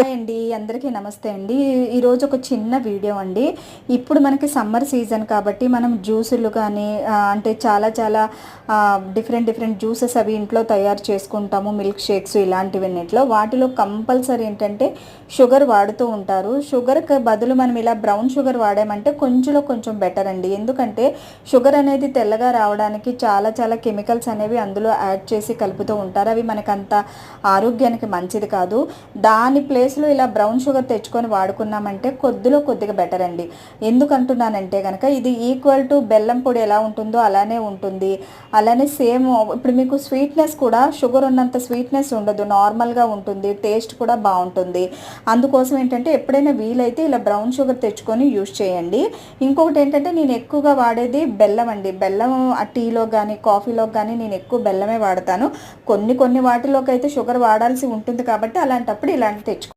Hi అండి, అందరికీ నమస్తే అండి. ఈరోజు ఒక చిన్న వీడియో అండి. ఇప్పుడు మనకి సమ్మర్ సీజన్ కాబట్టి మనం జ్యూసులు కానీ అంటే చాలా చాలా డిఫరెంట్ జ్యూసెస్ అవి ఇంట్లో తయారు చేసుకుంటాము. మిల్క్ షేక్స్ ఇలాంటివన్నిట్లో వాటిలో కంపల్సరీ ఏంటంటే షుగర్ వాడుతూ ఉంటారు. షుగర్కి బదులు మనం ఇలా బ్రౌన్ షుగర్ వాడామంటే కొంచెం బెటర్ అండి. ఎందుకంటే షుగర్ అనేది తెల్లగా రావడానికి చాలా చాలా కెమికల్స్ అనేవి అందులో యాడ్ చేసి కలుపుతూ ఉంటారు. అవి మనకంత ఆరోగ్యానికి మంచిది కాదు. దాని ప్లేస్లో ఇలా బ్రౌన్ షుగర్ తెచ్చుకొని వాడుకున్నామంటే కొద్దిగా బెటర్ అండి. ఎందుకంటున్నానంటే కనుక ఇది ఈక్వల్ టు బెల్లం పొడి ఎలా ఉంటుందో అలానే ఉంటుంది. అలానే సేమ్ ఇప్పుడు మీకు స్వీట్నెస్ కూడా షుగర్ ఉన్నంత స్వీట్నెస్ ఉండదు, నార్మల్గా ఉంటుంది. టేస్ట్ కూడా బాగుంటుంది. అందుకోసం ఏంటంటే ఎప్పుడైనా వీలైతే ఇలా బ్రౌన్ షుగర్ తెచ్చుకొని యూజ్ చేయండి. ఇంకొకటి ఏంటంటే నేను ఎక్కువగా వాడేది బెల్లం అండి. బెల్లం ఆ టీలో కానీ కాఫీలో కానీ నేను ఎక్కువ బెల్లమే వాడతాను. కొన్ని వాటిలోకి అయితే షుగర్ వాడాల్సి ఉంటుంది కాబట్టి అలాంటప్పుడు ఇలాంటి తెచ్చుకో.